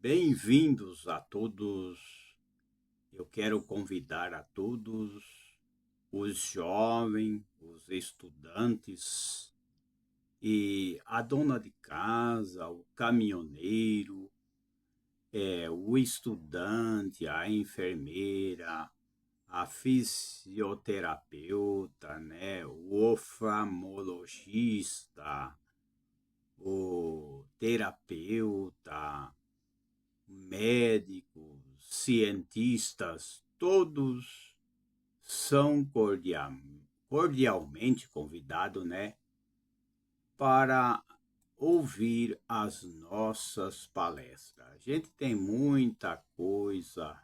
Bem-vindos a todos. Eu quero convidar a todos os jovens, os estudantes e a dona de casa, o caminhoneiro, o estudante, a enfermeira, a fisioterapeuta, né, o oftalmologista, o terapeuta, médicos, cientistas, todos são cordialmente convidados, né, para ouvir as nossas palestras. A gente tem muita coisa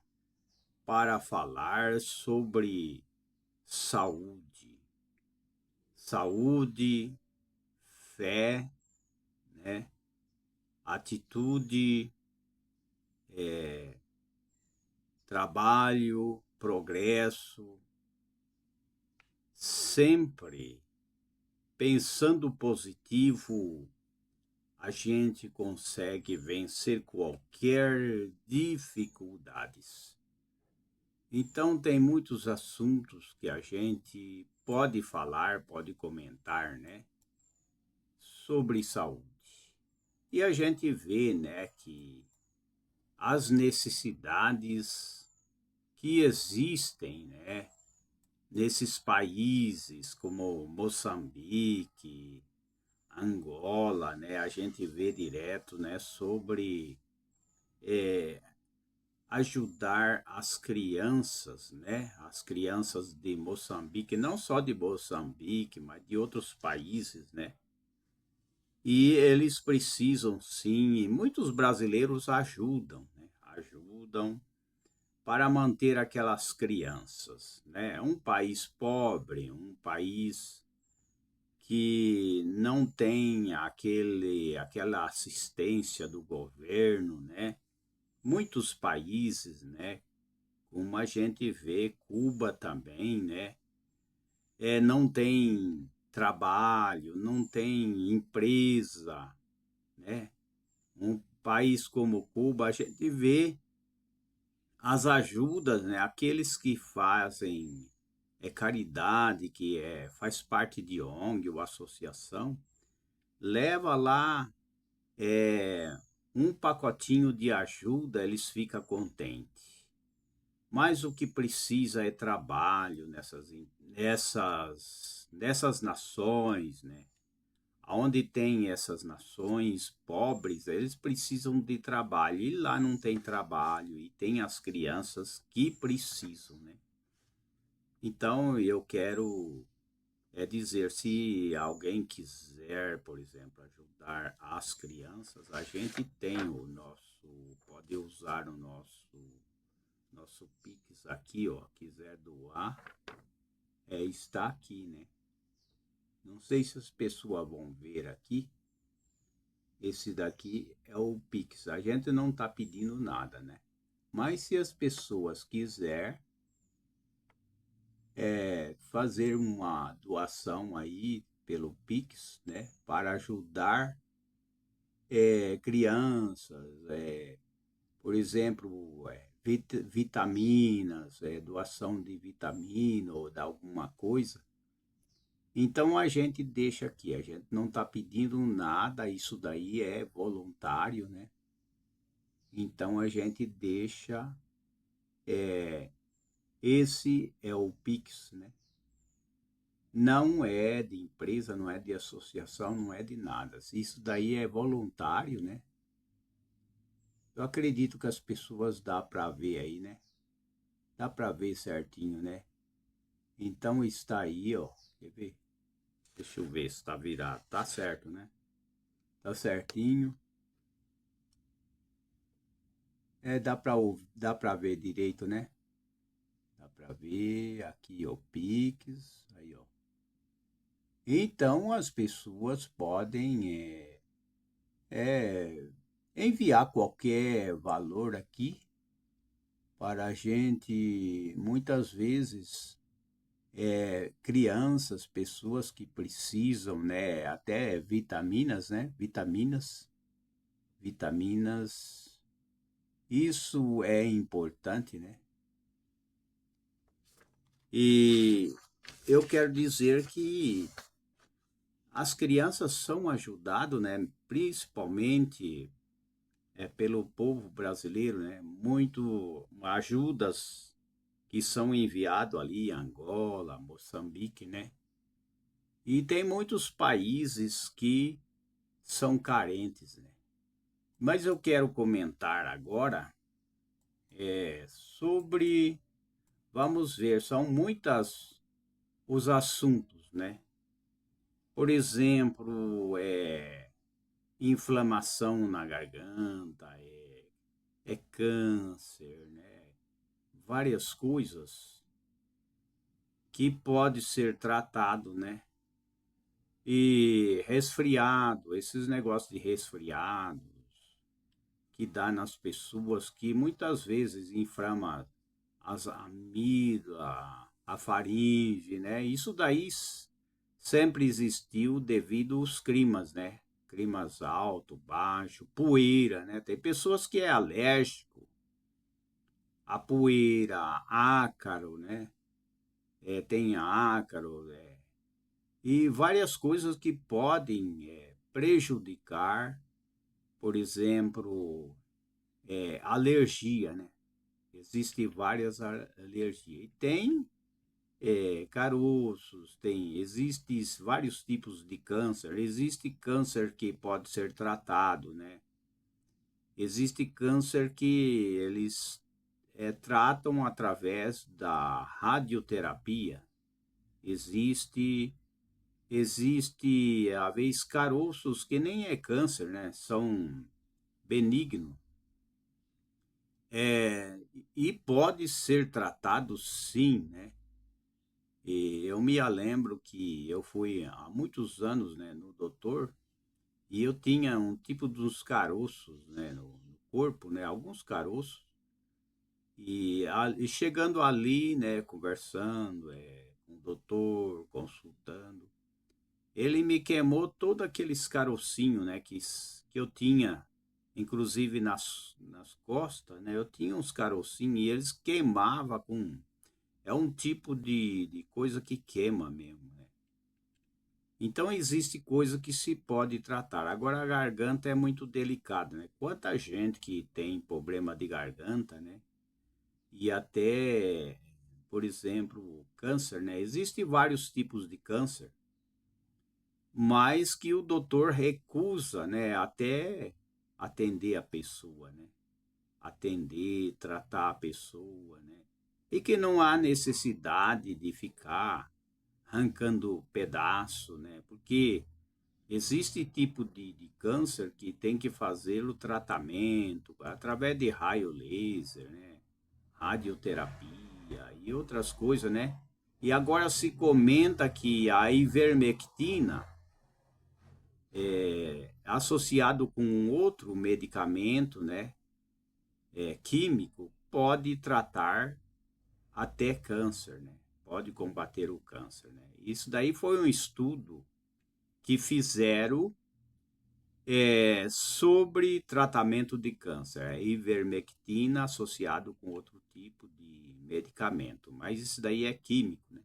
para falar sobre saúde, saúde, fé, né, atitude, trabalho, progresso, sempre pensando positivo, a gente consegue vencer qualquer dificuldades. Então tem muitos assuntos que a gente pode falar, pode comentar, né, sobre saúde. E a gente vê, né, que as necessidades que existem, né, nesses países como Moçambique, Angola, né, a gente vê direto, né, sobre ajudar as crianças, né, as crianças de Moçambique, não só de Moçambique, mas de outros países, né, e eles precisam sim, e muitos brasileiros ajudam, né, ajudam para manter aquelas crianças, né, um país pobre, um país que não tem aquela assistência do governo, né? Muitos países, né? Como a gente vê, Cuba também, né? Não tem trabalho, não tem empresa, né? Um país como Cuba, a gente vê as ajudas, né? Aqueles que fazem caridade, faz parte de ONG ou associação, leva lá um pacotinho de ajuda, eles ficam contentes. Mas o que precisa é trabalho nessas nações, né? Onde tem essas nações pobres, eles precisam de trabalho. E lá não tem trabalho, e tem as crianças que precisam, né? Então eu quero dizer, se alguém quiser, por exemplo, ajudar as crianças, a gente tem pode usar o nosso Pix aqui, ó, quiser doar, está aqui, né? Não sei se as pessoas vão ver aqui, esse daqui é o Pix, a gente não está pedindo nada, né? Mas se as pessoas quiser fazer uma doação aí pelo Pix, né, para ajudar crianças, por exemplo, vitaminas, doação de vitamina ou de alguma coisa. Então a gente deixa aqui, a gente não está pedindo nada, isso daí é voluntário, né? Então a gente deixa, esse é o Pix, né? Não é de empresa, não é de associação, não é de nada. Isso daí é voluntário, né? Eu acredito que as pessoas dá para ver aí, né? Dá para ver certinho, né? Então está aí, ó. Quer ver? Deixa eu ver se está virado. Tá certo, né? Tá certinho. Dá para ver direito, né? Dá para ver aqui, ó, Pix, aí, ó. Então as pessoas podem é, enviar qualquer valor aqui para a gente, muitas vezes, crianças, pessoas que precisam, né, até vitaminas, né, vitaminas, Isso é importante, né? E eu quero dizer que as crianças são ajudadas, né? Principalmente pelo povo brasileiro, né? Muito ajudas que são enviadas ali em Angola, Moçambique, né? E tem muitos países que são carentes, né? Mas eu quero comentar agora sobre, vamos ver, são muitas os assuntos, né? Por exemplo, inflamação na garganta, é câncer, né? Várias coisas que pode ser tratado, né? E resfriado, esses negócios de resfriados que dá nas pessoas que muitas vezes inflama as amígdalas, a faringe, né? Isso daí sempre existiu devido aos climas, né? Climas alto, baixo, poeira, né? Tem pessoas que é alérgico a poeira, ácaro, né? Tem ácaro, e várias coisas que podem prejudicar, por exemplo, alergia, né? Existem várias alergias. E tem caroços, existem vários tipos de câncer. Existe câncer que pode ser tratado, né? Existe câncer que eles tratam através da radioterapia. Existe, às vezes, caroços que nem é câncer, né? São benignos. E pode ser tratado sim, né? E eu me lembro que eu fui há muitos anos, né, no doutor, e eu tinha um tipo dos caroços, né, no corpo, né, alguns caroços, e chegando ali, né, conversando com o doutor, consultando, ele me queimou todo aqueles carocinhos, né, que eu tinha, inclusive nas costas, né, eu tinha uns carocinhos e eles queimavam com... É um tipo de coisa que queima mesmo, né? Então existe coisa que se pode tratar. Agora a garganta é muito delicada, né? Quanta gente que tem problema de garganta, né? E até, por exemplo, câncer, né? Existem vários tipos de câncer, mas que o doutor recusa, né? Até atender a pessoa, né? Atender, tratar a pessoa, né? E que não há necessidade de ficar arrancando pedaço, né? Porque existe tipo de câncer que tem que fazer o tratamento através de raio laser, né? Radioterapia e outras coisas, né? E agora se comenta que a ivermectina, associado com um outro medicamento, né? Químico, pode tratar até câncer, né? Pode combater o câncer, né? Isso daí foi um estudo que fizeram sobre tratamento de câncer, ivermectina associado com outro tipo de medicamento, mas isso daí é químico, né?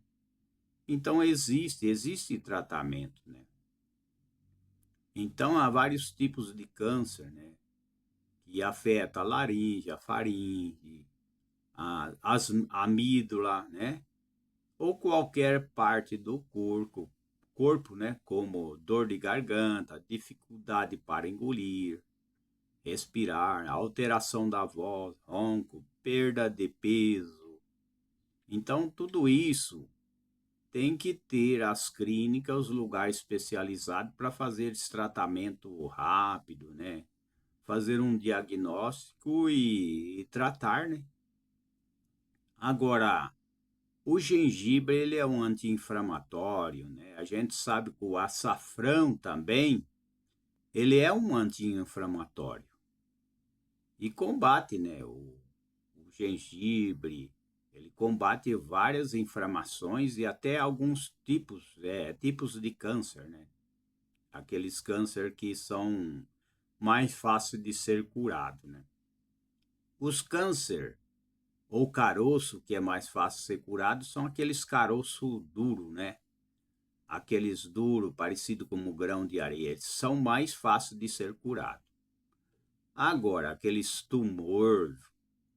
Então existe tratamento, né? Então há vários tipos de câncer, né? Que afeta a laringe, a faringe, as amígdala, né? Ou qualquer parte do corpo, né? Como dor de garganta, dificuldade para engolir, respirar, alteração da voz, ronco, perda de peso. Então, tudo isso tem que ter as clínicas, os lugares especializados para fazer esse tratamento rápido, né? Fazer um diagnóstico e tratar, né? Agora, o gengibre, ele é um anti-inflamatório, né? A gente sabe que o açafrão também, ele é um anti-inflamatório e combate, né, o gengibre, ele combate várias inflamações e até alguns tipos de câncer, né? Aqueles câncer que são mais fáceis de ser curado, né? Os câncer ou caroço, que é mais fácil ser curado, são aqueles caroço duro, né? Aqueles duro, parecido como grão de areia, eles são mais fáceis de ser curados. Agora, aqueles tumor,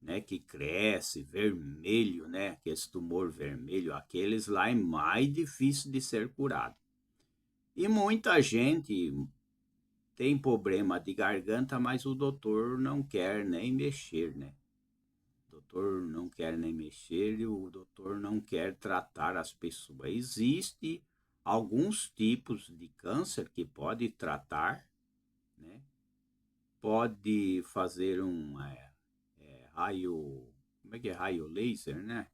né, que cresce vermelho, né, aqueles tumor vermelho, aqueles lá é mais difícil de ser curado. E muita gente tem problema de garganta, mas o doutor não quer nem mexer, né? O doutor não quer nem mexer e o doutor não quer tratar as pessoas. Existe alguns tipos de câncer que pode tratar, né? Pode fazer um raio, como é que é? Raio laser, né?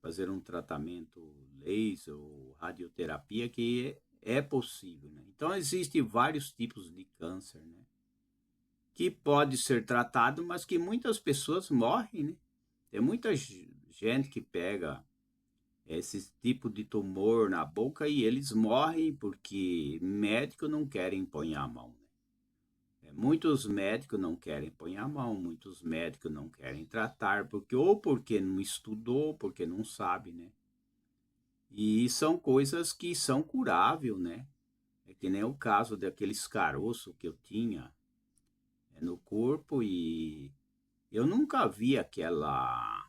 Fazer um tratamento laser ou radioterapia que é possível, né? Então, existem vários tipos de câncer, né? Que pode ser tratado, mas que muitas pessoas morrem, né? Tem muita gente que pega esse tipo de tumor na boca e eles morrem porque médico não querem pôr a mão, né? Muitos médicos não querem pôr a mão, muitos médicos não querem tratar, porque não estudou, porque não sabe, né? E são coisas que são curáveis, né? É que nem o caso daqueles caroços que eu tinha no corpo e eu nunca vi aquela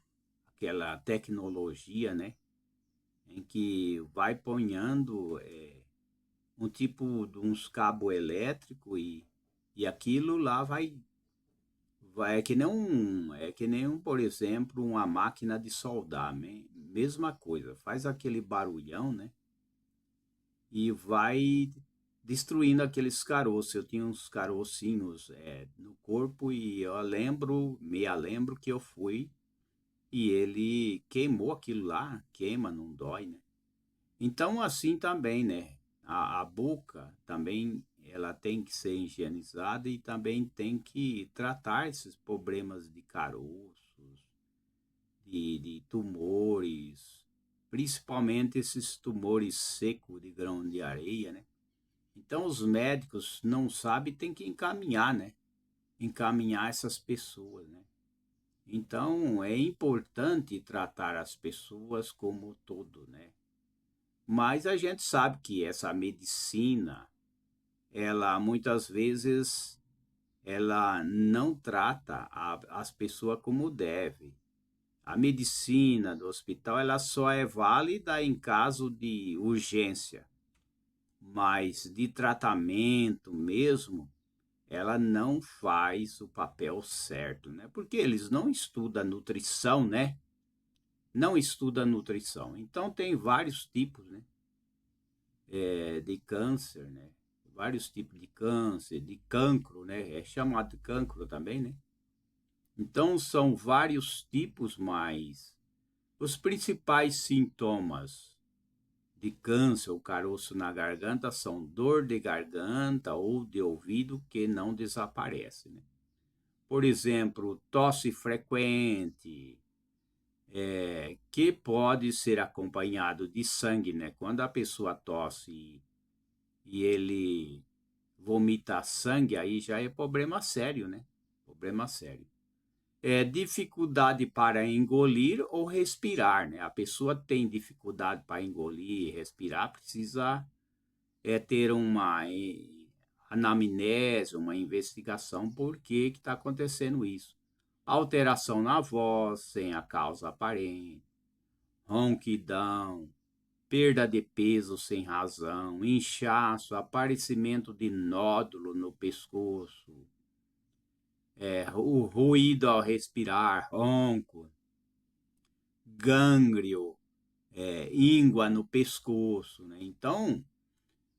tecnologia, né? Em que vai ponhando um tipo de uns cabos elétricos e aquilo lá é que nem por exemplo, uma máquina de soldar, mesma coisa, faz aquele barulhão, né? E vai destruindo aqueles caroços. Eu tinha uns carocinhos no corpo e me lembro que eu fui e ele queimou aquilo lá, queima, não dói, né? Então, assim também, né? A boca também ela tem que ser higienizada e também tem que tratar esses problemas de caroços, de tumores, principalmente esses tumores secos de grão de areia, né? Então, os médicos não sabem, tem que encaminhar, né? Encaminhar essas pessoas, né? Então, é importante tratar as pessoas como todo, né? Mas a gente sabe que essa medicina, ela muitas vezes, ela não trata as pessoas como deve. A medicina do hospital, ela só é válida em caso de urgência, mas de tratamento mesmo, ela não faz o papel certo, né? Porque eles não estudam nutrição, né? Não estudam nutrição. Então tem vários tipos, né? De câncer, né? Vários tipos de câncer, de cancro, né? É chamado de cancro também, né? Então são vários tipos, mas os principais sintomas de câncer ou caroço na garganta são dor de garganta ou de ouvido que não desaparece, né? Por exemplo, tosse frequente, que pode ser acompanhado de sangue, né? Quando a pessoa tosse e ele vomita sangue, aí já é problema sério, né? Problema sério. Dificuldade para engolir ou respirar, né? A pessoa tem dificuldade para engolir e respirar, precisa ter uma anamnese, uma investigação, por que está acontecendo isso. Alteração na voz, sem a causa aparente, ronquidão, perda de peso sem razão, inchaço, aparecimento de nódulo no pescoço, o ruído ao respirar, ronco, gângreo, íngua no pescoço, né? Então,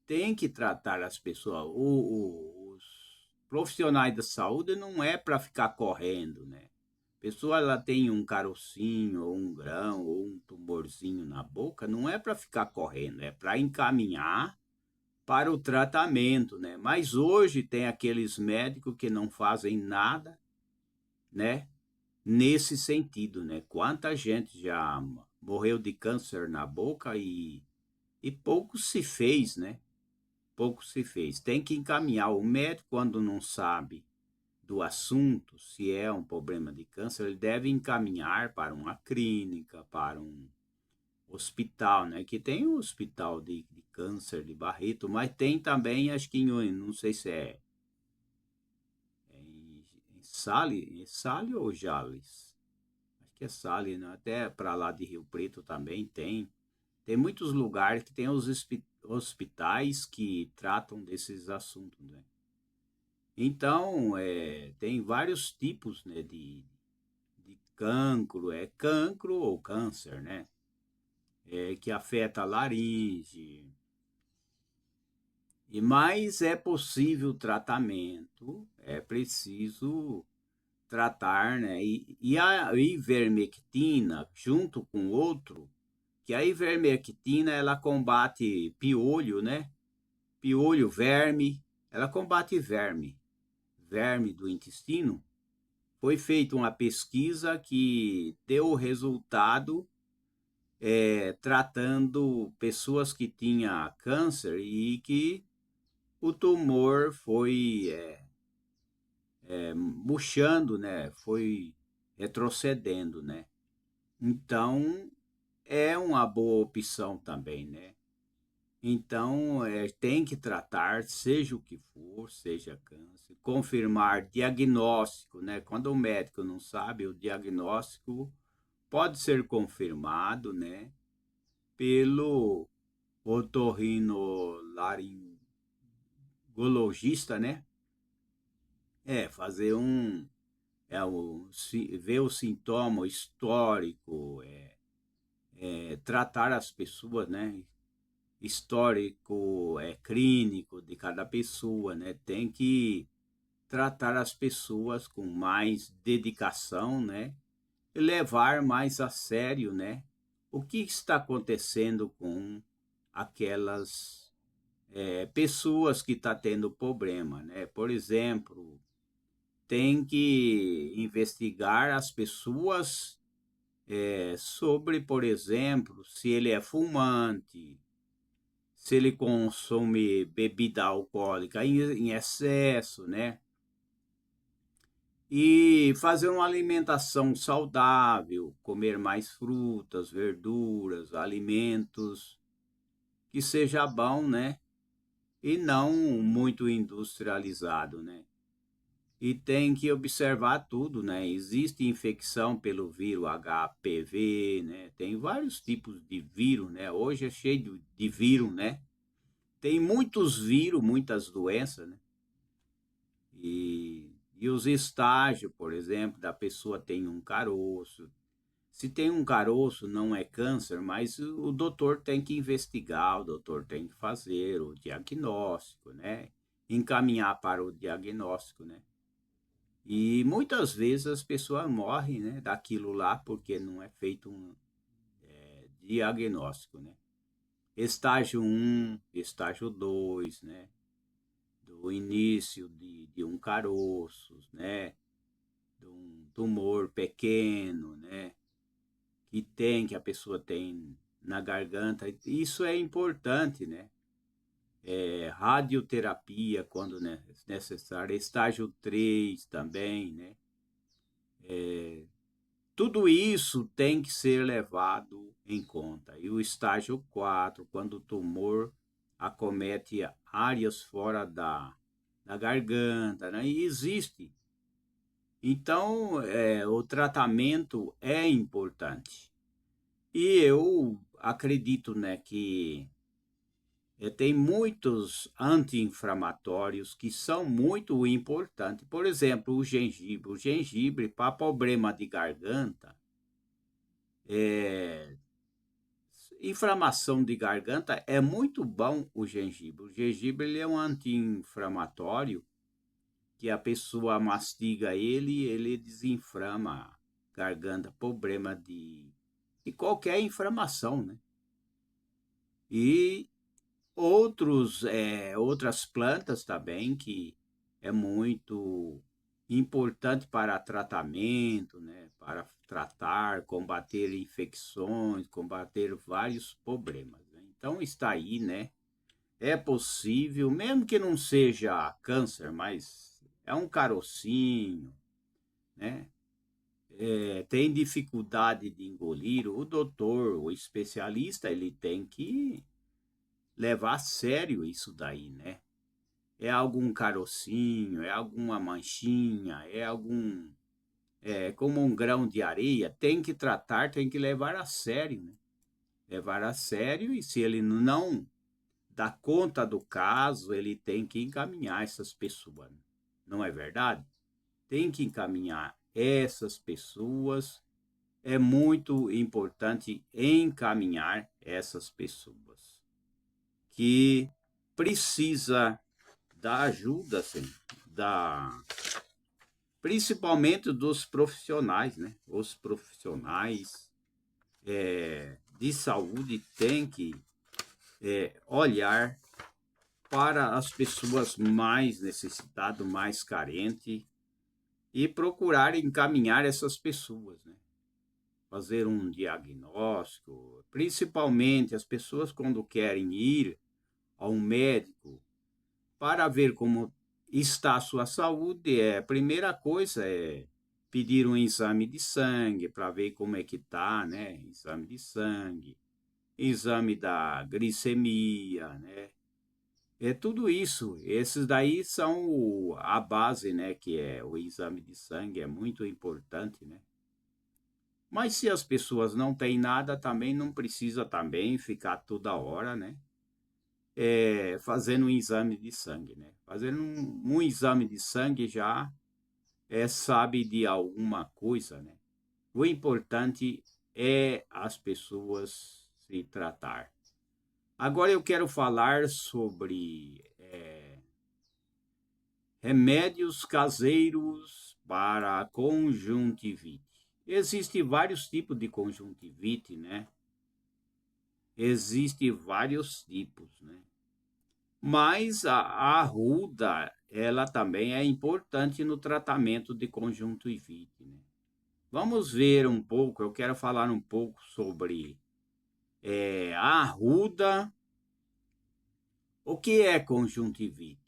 tem que tratar as pessoas. Os profissionais da saúde não é para ficar correndo, né? A pessoa ela tem um carocinho, ou um grão, ou um tumorzinho na boca, não é para ficar correndo, é para encaminhar para o tratamento, né? Mas hoje tem aqueles médicos que não fazem nada, né? Nesse sentido, né? Quanta gente já morreu de câncer na boca e pouco se fez, né? Pouco se fez. Tem que encaminhar o médico quando não sabe. do assunto, se é um problema de câncer, ele deve encaminhar para uma clínica, para um hospital, né? Que tem o hospital de câncer de Barreto, mas tem também, acho que não sei se em Sali ou Jales. Acho que é Sali, né? Até para lá de Rio Preto também tem. Tem muitos lugares que tem os hospitais que tratam desses assuntos, né? Então, tem vários tipos, né, de cancro, cancro ou câncer, né? Que afeta a laringe. Mas é possível tratamento, é preciso tratar, né? E a ivermectina, junto com outro, que a ivermectina ela combate piolho, né? Piolho, verme, ela combate verme do intestino. Foi feita uma pesquisa que deu resultado tratando pessoas que tinham câncer e que o tumor foi murchando, né? Foi retrocedendo, né? Então, é uma boa opção também, né? Então, tem que tratar, seja o que for, seja câncer, confirmar diagnóstico, né? Quando o médico não sabe, o diagnóstico pode ser confirmado, né? Pelo otorrinolaringologista, né? Fazer ver o sintoma, o histórico, tratar as pessoas, né? Histórico clínico de cada pessoa, né? Tem que tratar as pessoas com mais dedicação, né? E levar mais a sério, né? O que está acontecendo com aquelas pessoas que estão tendo problema, né? Por exemplo, tem que investigar as pessoas sobre, por exemplo, se ele é fumante, se ele consome bebida alcoólica em excesso, né? E fazer uma alimentação saudável, comer mais frutas, verduras, alimentos que seja bom, né? E não muito industrializado, né? E tem que observar tudo, né? Existe infecção pelo vírus HPV, né? Tem vários tipos de vírus, né? Hoje é cheio de vírus, né? Tem muitos vírus, muitas doenças, né? E os estágios, por exemplo, da pessoa tem um caroço. Se tem um caroço, não é câncer, mas o doutor tem que investigar, o doutor tem que fazer o diagnóstico, né? Encaminhar para o diagnóstico, né? E muitas vezes as pessoas morrem, né, daquilo lá porque não é feito um diagnóstico, né? Estágio um, estágio 2, né? Do início de um caroço, né? De um tumor pequeno, né? Que a pessoa tem na garganta. Isso é importante, né? Radioterapia, quando necessário. Estágio 3 também, né? Tudo isso tem que ser levado em conta. E o estágio 4, quando o tumor acomete áreas fora da garganta, né? E existe. Então, o tratamento é importante. E eu acredito, né, que tem muitos anti-inflamatórios que são muito importantes. Por exemplo, o gengibre. O gengibre, para problema de garganta, é, inflamação de garganta, é muito bom o gengibre. O gengibre ele é um anti-inflamatório que a pessoa mastiga ele desinflama a garganta, problema de qualquer inflamação, né? E outras plantas também que é muito importante para tratamento, né? Para tratar, combater infecções, combater vários problemas, né? Então está aí, né? É possível, mesmo que não seja câncer, mas é um carocinho, né? Tem dificuldade de engolir, o doutor, o especialista, ele tem que levar a sério isso daí, né? É algum carocinho, é alguma manchinha, é como um grão de areia, tem que tratar, tem que levar a sério, né? Levar a sério, e se ele não dá conta do caso, ele tem que encaminhar essas pessoas, né? Não é verdade? Tem que encaminhar essas pessoas. É muito importante encaminhar essas pessoas que precisa da ajuda, assim, da principalmente dos profissionais, né? Os profissionais de saúde têm que olhar para as pessoas mais necessitadas, mais carentes, e procurar encaminhar essas pessoas, né? Fazer um diagnóstico, principalmente as pessoas quando querem ir a um médico para ver como está a sua saúde, a primeira coisa é pedir um exame de sangue para ver como é que está, né? Exame de sangue, exame da glicemia, né? É tudo isso. Esses daí são a base, né? Que é o exame de sangue, é muito importante, né? Mas se as pessoas não têm nada, também não precisa também ficar toda hora, né? Fazendo um exame de sangue, né? Fazendo um exame de sangue já sabe de alguma coisa, né? O importante é as pessoas se tratar. Agora eu quero falar sobre remédios caseiros para conjuntivite. Existem vários tipos de conjuntivite, né? Existem vários tipos, né? Mas a arruda, ela também é importante no tratamento de conjuntivite, né? Vamos ver um pouco, eu quero falar um pouco sobre a arruda. O que é conjuntivite?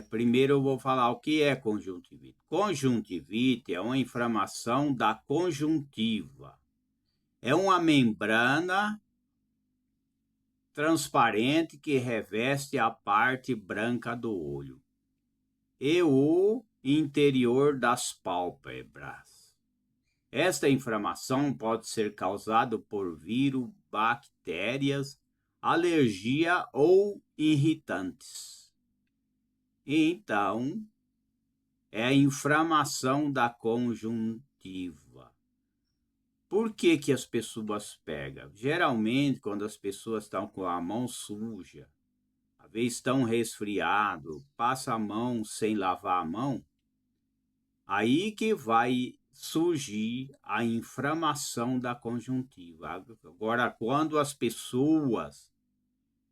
Primeiro eu vou falar o que é conjuntivite. Conjuntivite é uma inflamação da conjuntiva. É uma membrana transparente que reveste a parte branca do olho e o interior das pálpebras. Esta inflamação pode ser causada por vírus, bactérias, alergia ou irritantes. Então, é a inflamação da conjuntiva. Por que que as pessoas pegam? Geralmente, quando as pessoas estão com a mão suja, às vezes estão resfriado, passa a mão sem lavar a mão, aí que vai surgir a inflamação da conjuntiva. Agora, quando as pessoas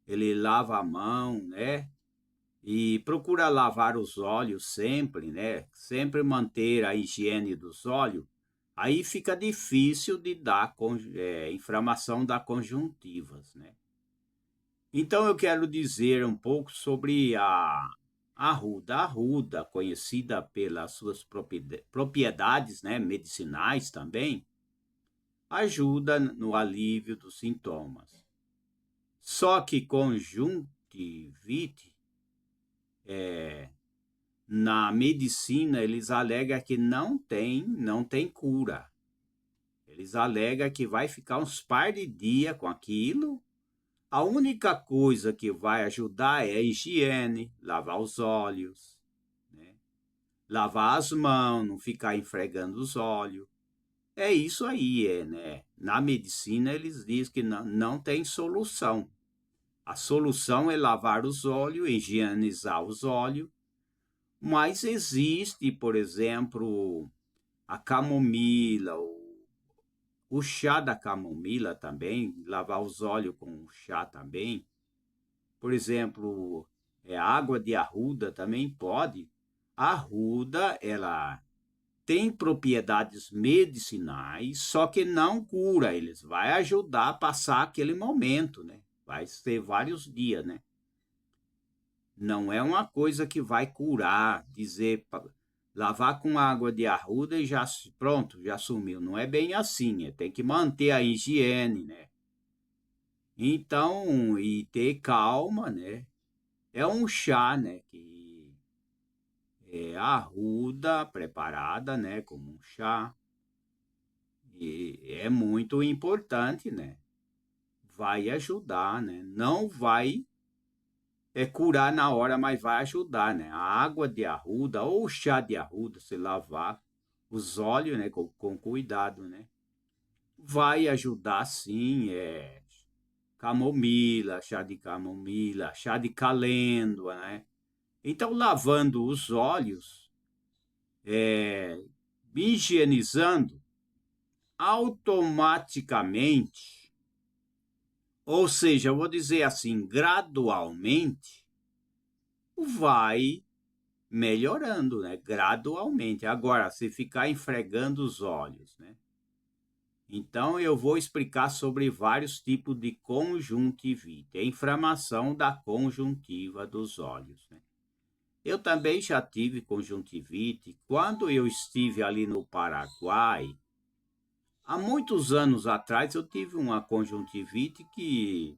ele lava a mão, né? E procura lavar os olhos sempre, né? Sempre manter a higiene dos olhos. Aí fica difícil de dar inflamação da conjuntivas, né? Então eu quero dizer um pouco sobre a arruda. A arruda, conhecida pelas suas propriedades, né, medicinais também, ajuda no alívio dos sintomas. Só que conjuntivite, na medicina, eles alegam que não tem cura. Eles alegam que vai ficar uns par de dias com aquilo. A única coisa que vai ajudar é a higiene, lavar os olhos, né? Lavar as mãos, não ficar esfregando os olhos. É isso aí, né? Na medicina eles dizem que não tem solução. A solução é lavar os olhos, higienizar os olhos, mas existe, por exemplo, a camomila, o chá da camomila também, lavar os olhos com o chá também. Por exemplo, água de arruda também pode. A arruda, ela tem propriedades medicinais, só que não cura, eles vai ajudar a passar aquele momento, né? Vai ser vários dias, né? Não é uma coisa que vai curar, dizer, lavar com água de arruda e já, pronto, já sumiu. Não é bem assim, tem que manter a higiene, né? Então, e ter calma, né? É um chá, né? Que é arruda preparada, né? Como um chá. E é muito importante, né? Vai ajudar, né? Não vai curar na hora, mas vai ajudar, né? A água de arruda ou o chá de arruda, se lavar os olhos, né? Com cuidado, né? Vai ajudar sim, camomila, chá de calêndula, né? Então, lavando os olhos, é, higienizando, automaticamente, ou seja, eu vou dizer assim, gradualmente, vai melhorando, né? Gradualmente. Agora, se ficar esfregando os olhos, né? Então, eu vou explicar sobre vários tipos de conjuntivite, a inflamação da conjuntiva dos olhos, né? Eu também já tive conjuntivite. Quando eu estive ali no Paraguai, há muitos anos atrás, eu tive uma conjuntivite que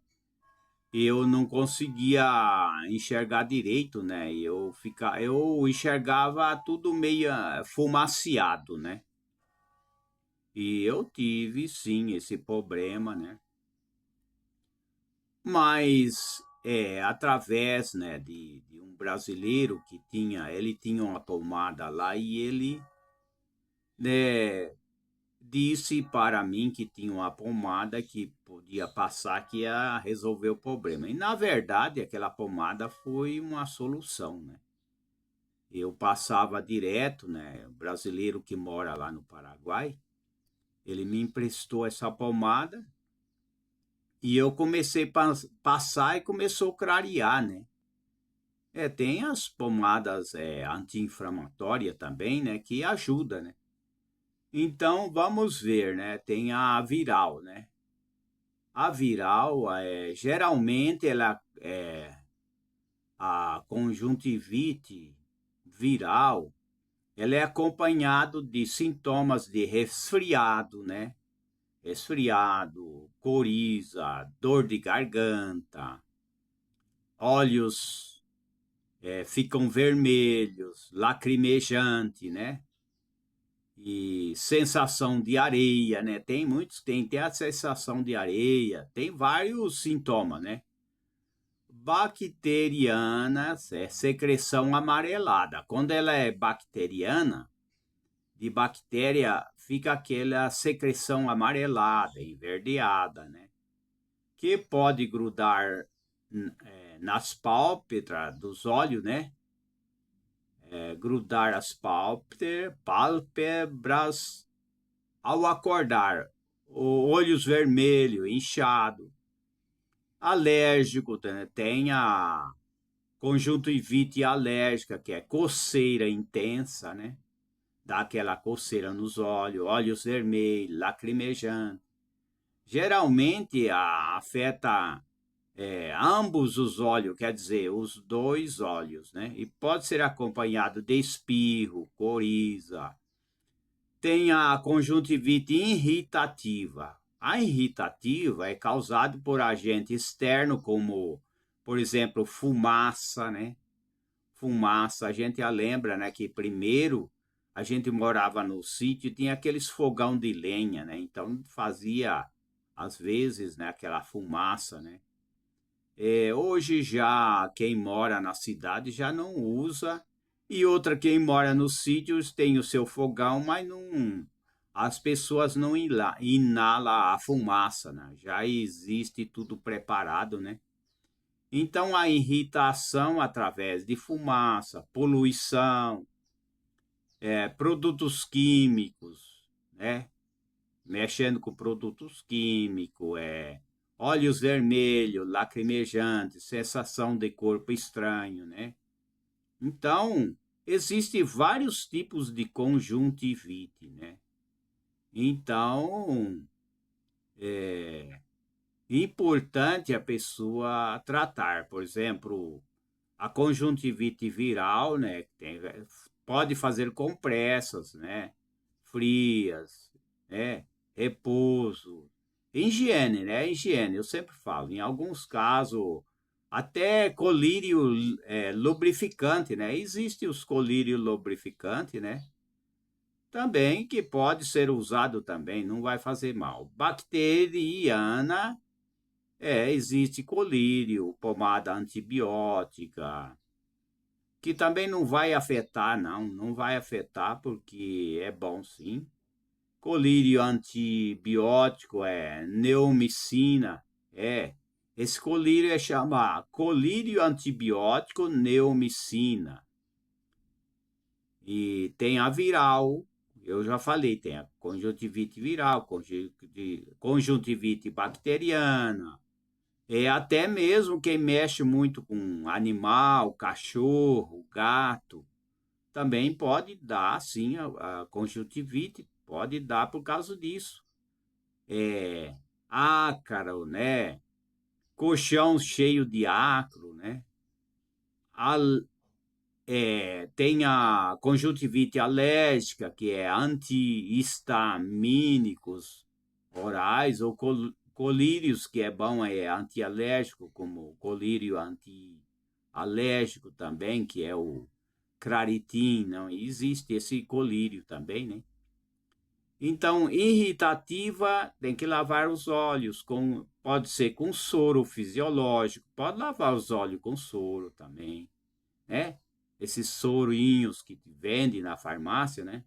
eu não conseguia enxergar direito, né? Eu enxergava tudo meio fumaciado, né? E eu tive sim esse problema, né? Mas através, né, de um brasileiro que ele tinha uma pomada lá e ele, né, disse para mim que tinha uma pomada que podia passar que ia resolver o problema. E na verdade aquela pomada foi uma solução, né? Eu passava direto, né? O brasileiro que mora lá no Paraguai, ele me emprestou essa pomada e eu comecei a passar e começou a clarear, né? Tem as pomadas anti-inflamatórias também, né? Que ajuda, né? Então vamos ver, né? Tem a viral, né? A viral, geralmente a conjuntivite viral, ela é acompanhado de sintomas de resfriado, né? Resfriado, coriza, dor de garganta, olhos ficam vermelhos, lacrimejante, né? E sensação de areia, né? Tem muitos, tem a sensação de areia, tem vários sintomas, né? Bacterianas é secreção amarelada. Quando ela é bacteriana, de bactéria, fica aquela secreção amarelada, enverdeada, né? Que pode grudar nas pálpebras dos olhos, né? Grudar as pálpebras ao acordar, olhos vermelhos, inchado, alérgico, né? Tem a conjuntivite alérgica, que é coceira intensa, né? Dá aquela coceira nos olhos, olhos vermelhos, lacrimejante. Geralmente afeta ambos os olhos, quer dizer, os dois olhos, né? E pode ser acompanhado de espirro, coriza. Tem a conjuntivite irritativa. A irritativa é causada por agente externo, como, por exemplo, fumaça, né? Fumaça, a gente lembra, né, que primeiro a gente morava no sítio e tinha aqueles fogão de lenha, né? Então fazia, às vezes, né, aquela fumaça, né? Hoje já quem mora na cidade já não usa, e outra, quem mora nos sítios tem o seu fogão, mas não, as pessoas não inalam a fumaça, né? Já existe tudo preparado, né? Então a irritação através de fumaça, poluição, produtos químicos, né? Mexendo com produtos químicos, olhos vermelhos, lacrimejantes, sensação de corpo estranho, né? Então, existem vários tipos de conjuntivite, né? Então, é importante a pessoa tratar, por exemplo, a conjuntivite viral, né? Pode fazer compressas, né? Frias, né? Repouso. Higiene, né? Higiene, eu sempre falo. Em alguns casos, até colírio lubrificante, né? Existe os colírio lubrificante, né? Também que pode ser usado também, não vai fazer mal. Bacteriana, existe colírio, pomada antibiótica, que também não vai afetar, não vai afetar porque é bom sim. Colírio antibiótico é neomicina, esse colírio é chamado colírio antibiótico neomicina. E tem a viral, eu já falei, tem a conjuntivite viral, conjuntivite bacteriana, até mesmo quem mexe muito com animal, cachorro, gato, também pode dar, sim, a conjuntivite, pode dar por causa disso. Ácaro, né? Colchão cheio de ácaro, né? Al, tem a conjuntivite alérgica, que é antihistamínicos orais, ou colírios, que é bom, é antialérgico, como colírio antialérgico também, que é o Claritin, não existe esse colírio também, né? Então, irritativa, tem que lavar os olhos, pode ser com soro fisiológico, pode lavar os olhos com soro também, né? Esses sorinhos que vende na farmácia, né?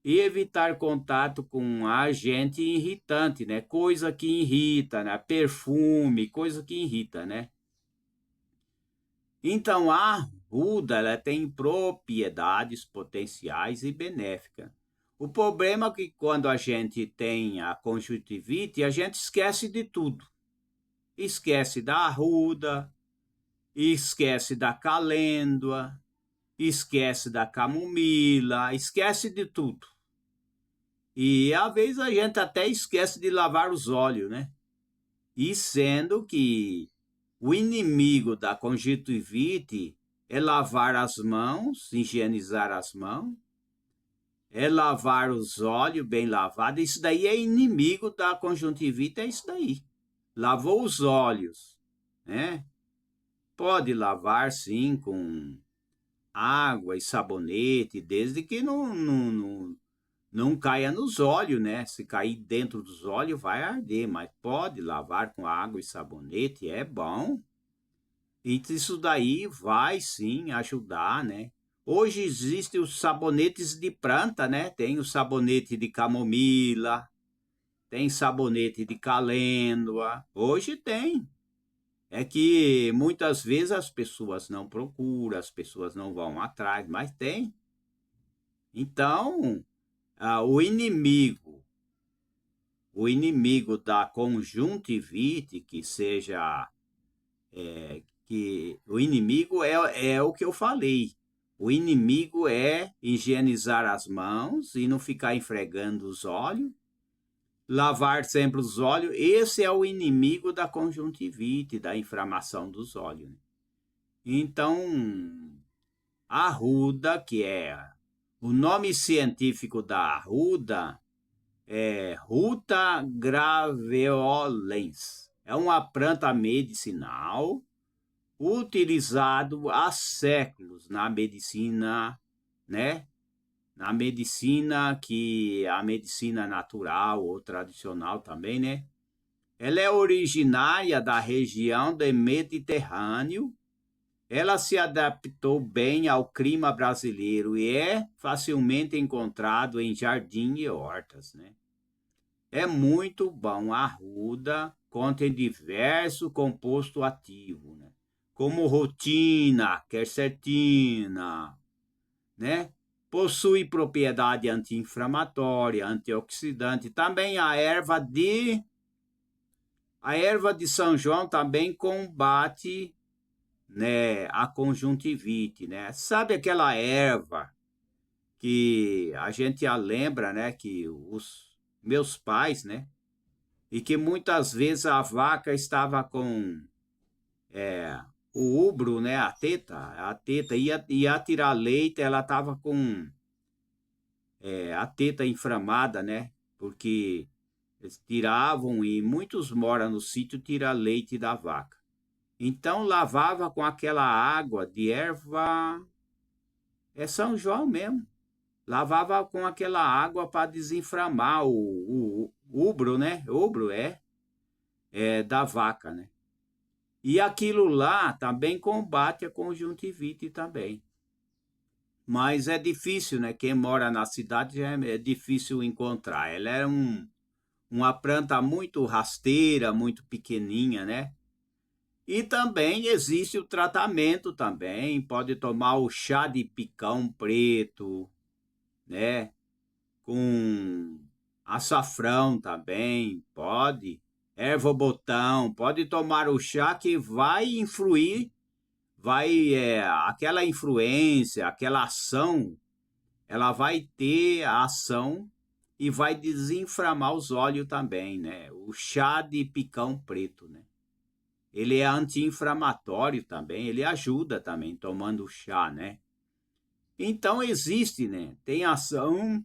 E evitar contato com agente irritante, né? Coisa que irrita, né? Perfume, coisa que irrita, né? Então, a arruda, ela tem propriedades potenciais e benéficas. O problema é que quando a gente tem a conjuntivite, a gente esquece de tudo. Esquece da arruda, esquece da calêndula, esquece da camomila, esquece de tudo. E às vezes a gente até esquece de lavar os olhos, né? E sendo que o inimigo da conjuntivite é lavar as mãos, higienizar as mãos, é lavar os olhos bem lavados. Isso daí é inimigo da conjuntivite, é isso daí. Lavou os olhos, né? Pode lavar sim com água e sabonete, desde que não caia nos olhos, né? Se cair dentro dos olhos, vai arder, mas pode lavar com água e sabonete, é bom. E isso daí vai sim ajudar, né? Hoje existem os sabonetes de planta, né? Tem o sabonete de camomila, tem sabonete de calêndula. Hoje tem. É que muitas vezes as pessoas não procuram, as pessoas não vão atrás, mas tem. Então, o inimigo da conjuntivite, que seja que o inimigo é o que eu falei. O inimigo é higienizar as mãos e não ficar esfregando os olhos, lavar sempre os olhos. Esse é o inimigo da conjuntivite, da inflamação dos olhos. Então, a arruda, que é o nome científico da arruda, é Ruta graveolens. É uma planta medicinal utilizado há séculos na medicina, né? Na medicina que a medicina natural ou tradicional também, né? Ela é originária da região do Mediterrâneo. Ela se adaptou bem ao clima brasileiro e é facilmente encontrado em jardim e hortas, né? É muito bom. A arruda contém diversos compostos ativos, né? Como rotina, quercetina, né? Possui propriedade anti-inflamatória, antioxidante. Também a erva de São João também combate, né, a conjuntivite, né? Sabe aquela erva que a gente lembra, né, que os meus pais, né, e que muitas vezes a vaca estava com o úbro, né, a teta ia tirar leite, ela estava com a teta inflamada, né, porque eles tiravam e muitos moram no sítio tirar leite da vaca. Então lavava com aquela água de erva, é São João mesmo. Lavava com aquela água para desinflamar o ubro, né? Ubro é da vaca, né? E aquilo lá também combate a conjuntivite também. Mas é difícil, né? Quem mora na cidade é difícil encontrar. Ela é uma planta muito rasteira, muito pequenininha, né? E também existe o tratamento também. Pode tomar o chá de picão preto, né? Com açafrão também, pode. Erva-botão, pode tomar o chá que vai influir, aquela influência, aquela ação, ela vai ter a ação e vai desinflamar os olhos também, né? O chá de picão preto, né? Ele é anti-inflamatório também, ele ajuda também tomando chá, né? Então existe, né? Tem ação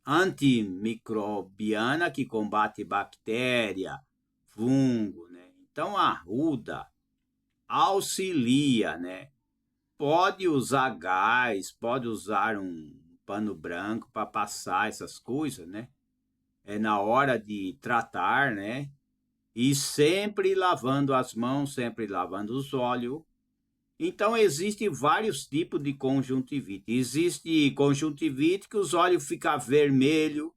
antimicrobiana que combate bactéria, fungo, né? Então a arruda auxilia, né? Pode usar gás, pode usar um pano branco para passar essas coisas, né? É na hora de tratar, né? E sempre lavando as mãos, sempre lavando os olhos. Então, existem vários tipos de conjuntivite. Existe conjuntivite que os olhos ficam vermelhos,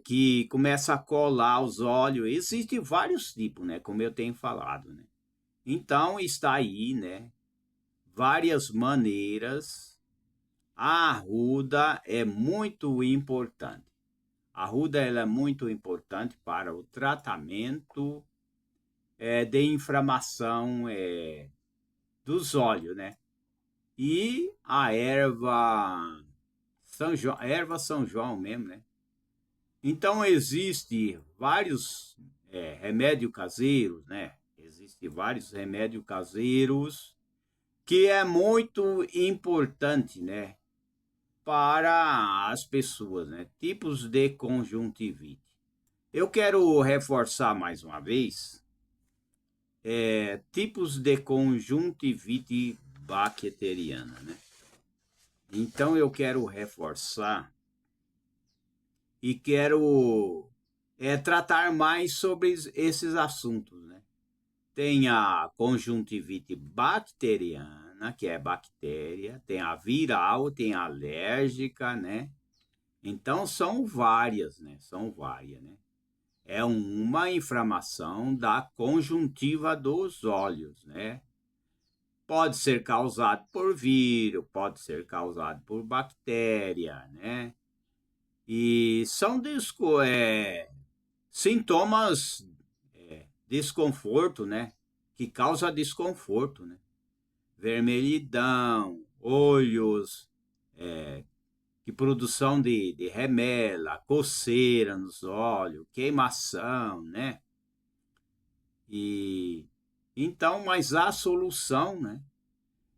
que começa a colar os olhos. Existem vários tipos, né? Como eu tenho falado, né? Então, está aí, né? Várias maneiras. A arruda é muito importante. A arruda ela é muito importante para o tratamento de inflamação dos olhos, né? E a erva São João mesmo, né? Então existe vários remédios caseiros, né? Existem vários remédios caseiros que é muito importante, né? Para as pessoas, né? Tipos de conjuntivite. Eu quero reforçar mais uma vez tipos de conjuntivite bacteriana, né? Então eu quero reforçar e quero tratar mais sobre esses assuntos, né? Tem a conjuntivite bacteriana, que é bactéria, tem a viral, tem a alérgica, né? Então são várias, né? São várias, né? É uma inflamação da conjuntiva dos olhos, né? Pode ser causado por vírus, pode ser causado por bactéria, né? E são sintomas, desconforto, né? Que causa desconforto, né? Vermelhidão, olhos, que produção de remela, coceira nos olhos, queimação, né? E então, mas há solução, né?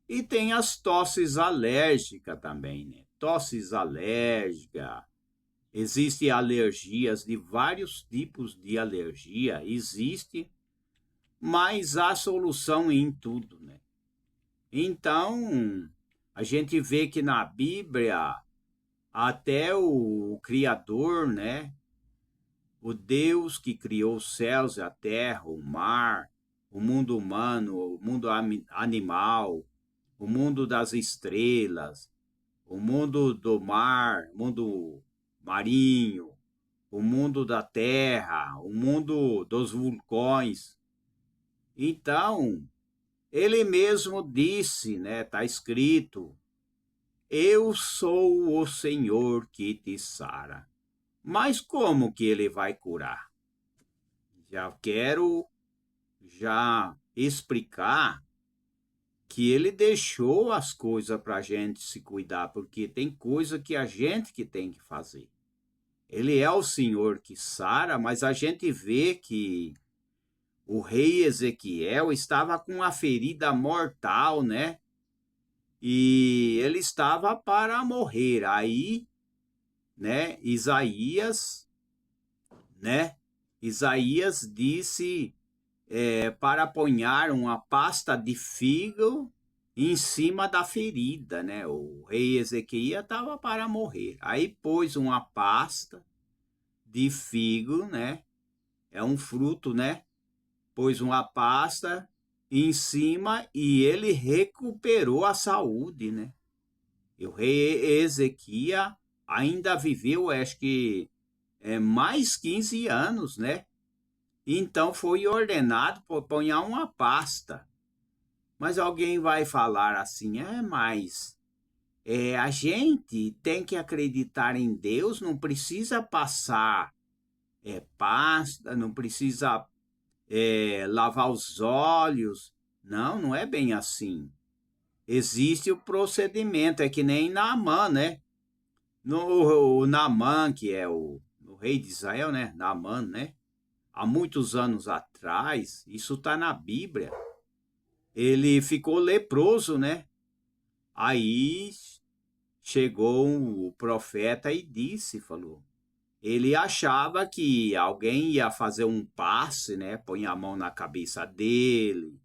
E tem as tosses alérgicas também, né? Tosses alérgica, existem alergias de vários tipos de alergia, existe, mas há solução em tudo, né? Então, a gente vê que na Bíblia, até o Criador, né? O Deus que criou os céus e a terra, o mar, o mundo humano, o mundo animal, o mundo das estrelas, o mundo do mar, mundo marinho, o mundo da terra, o mundo dos vulcões. Então, ele mesmo disse, né, está escrito, eu sou o Senhor que te sara. Mas como que ele vai curar? Já quero já explicar que ele deixou as coisas para a gente se cuidar, porque tem coisa que a gente que tem que fazer. Ele é o Senhor que sara, mas a gente vê que o rei Ezequiel estava com uma ferida mortal, né? E ele estava para morrer. Aí, né, né? Isaías disse para apanhar uma pasta de figo em cima da ferida, né? O rei Ezequiel estava para morrer. Aí pôs uma pasta de figo, né? É um fruto, né? Pôs uma pasta em cima e ele recuperou a saúde, né? E o rei Ezequiel ainda viveu, acho que mais 15 anos, né? Então foi ordenado para pôr uma pasta. Mas alguém vai falar assim, mas a gente tem que acreditar em Deus, não precisa passar pasta, não precisa lavar os olhos. Não, não é bem assim. Existe o procedimento, é que nem Naamã, né? O Naamã, que é o rei de Israel, né? Naamã, né? Há muitos anos atrás, isso está na Bíblia, ele ficou leproso, né? Aí chegou o profeta e falou, ele achava que alguém ia fazer um passe, né? Põe a mão na cabeça dele,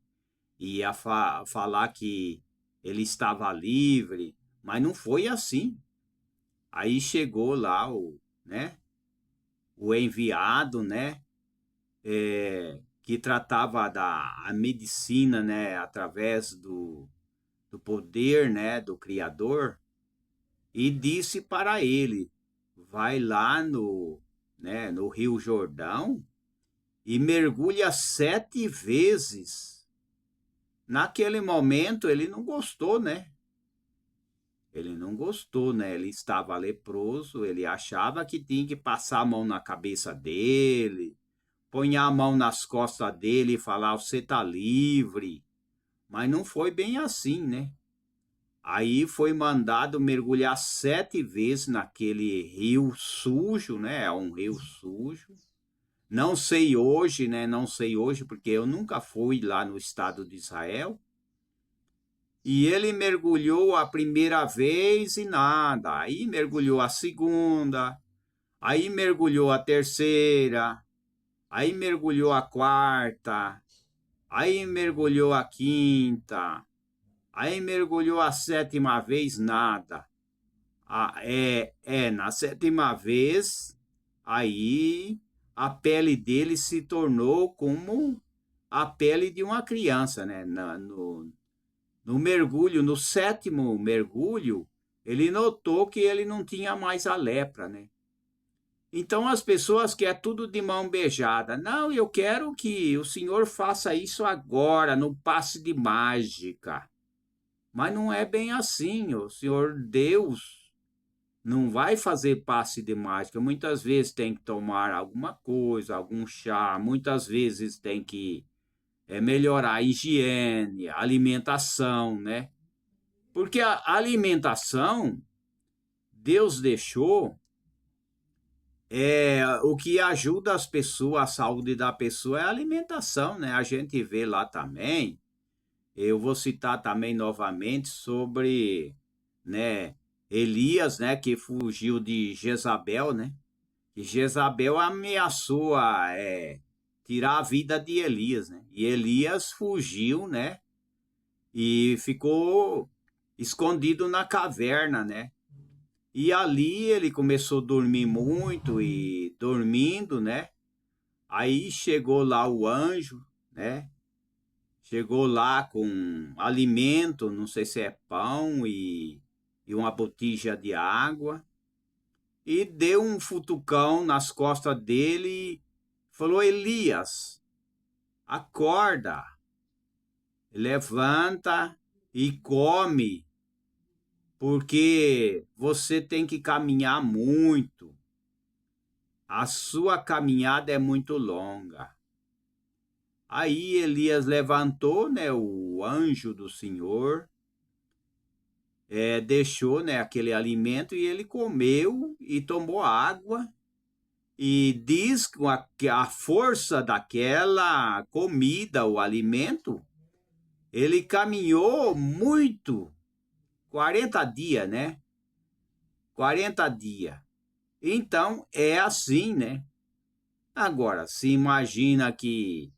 ia falar que ele estava livre, mas não foi assim. Aí chegou lá né? O enviado, né? Que tratava da medicina, né? Através do poder, né? Do Criador e disse para ele: vai lá né, no Rio Jordão e mergulha 7 vezes. Naquele momento ele não gostou, né? Ele não gostou, né? Ele estava leproso, ele achava que tinha que passar a mão na cabeça dele, pôr a mão nas costas dele e falar: você está livre. Mas não foi bem assim, né? Aí foi mandado mergulhar 7 vezes naquele rio sujo, né? É um rio sujo. Não sei hoje, né? Não sei hoje, porque eu nunca fui lá no estado de Israel. E ele mergulhou a primeira vez e nada. Aí mergulhou a segunda. Aí mergulhou a terceira. Aí mergulhou a quarta. Aí mergulhou a quinta. Aí mergulhou a sétima vez, nada. Na sétima vez, aí a pele dele se tornou como a pele de uma criança, né? No mergulho, no sétimo mergulho, ele notou que ele não tinha mais a lepra, né? Então as pessoas querem tudo de mão beijada. Não, eu quero que o senhor faça isso agora, no passe de mágica. Mas não é bem assim. O senhor Deus não vai fazer passe de mágica. Muitas vezes tem que tomar alguma coisa, algum chá. Muitas vezes tem que melhorar a higiene, a alimentação, né? Porque a alimentação, Deus deixou o que ajuda as pessoas, a saúde da pessoa é a alimentação, né? A gente vê lá também, eu vou citar também novamente sobre, né, Elias, né, que fugiu de Jezabel, né? Que Jezabel ameaçou tirar a vida de Elias, né? E Elias fugiu, né? E ficou escondido na caverna, né? E ali ele começou a dormir muito e dormindo, né? Aí chegou lá o anjo, né? Chegou lá com alimento, não sei se é pão e uma botija de água, e deu um futucão nas costas dele e falou: Elias, acorda, levanta e come, porque você tem que caminhar muito. A sua caminhada é muito longa. Aí Elias levantou, né, o anjo do Senhor, deixou, né, aquele alimento e ele comeu e tomou água E diz que a força daquela comida, o alimento, ele caminhou muito, 40 dias, né? 40 dias. Então, é assim, né? Agora, se imagina que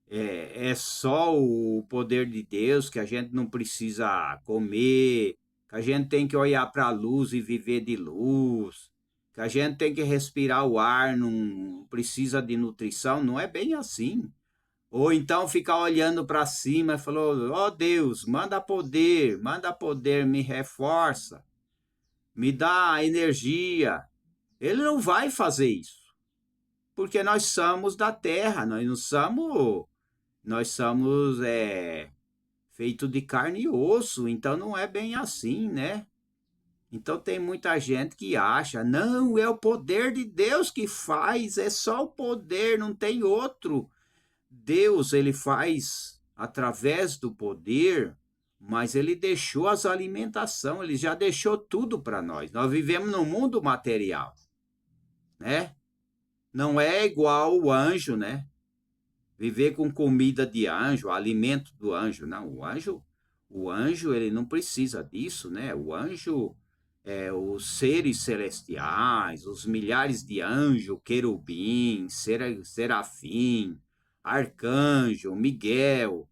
é só o poder de Deus, que a gente não precisa comer, que a gente tem que olhar para a luz e viver de luz, que a gente tem que respirar o ar, não precisa de nutrição, não é bem assim. Ou então ficar olhando para cima e falou: ó Deus, manda poder, me reforça, me dá energia. Ele não vai fazer isso, porque nós somos da terra, nós não somos, nós somos feito de carne e osso, então não é bem assim, né? Então tem muita gente que acha, não, é o poder de Deus que faz, é só o poder, não tem outro. Deus, ele faz através do poder, mas ele deixou as alimentação, ele já deixou tudo para nós. Nós vivemos no mundo material, né? Não é igual o anjo, né? Viver com comida de anjo, alimento do anjo, não. O anjo, ele não precisa disso, né? O anjo os seres celestiais, os milhares de anjos, querubim, serafim, arcanjo, Miguel,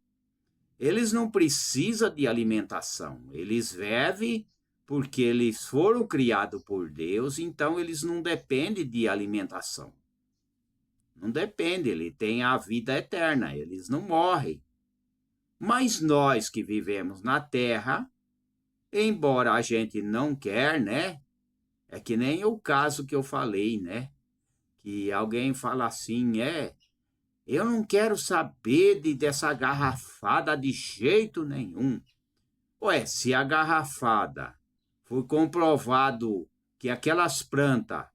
eles não precisam de alimentação. Eles vivem porque eles foram criados por Deus, então eles não dependem de alimentação. Não depende, ele tem a vida eterna, eles não morrem. Mas nós que vivemos na terra, embora a gente não quer, né? É que nem o caso que eu falei, né? Que alguém fala assim, eu não quero saber dessa garrafada de jeito nenhum. Ué, se a garrafada foi comprovado que aquelas plantas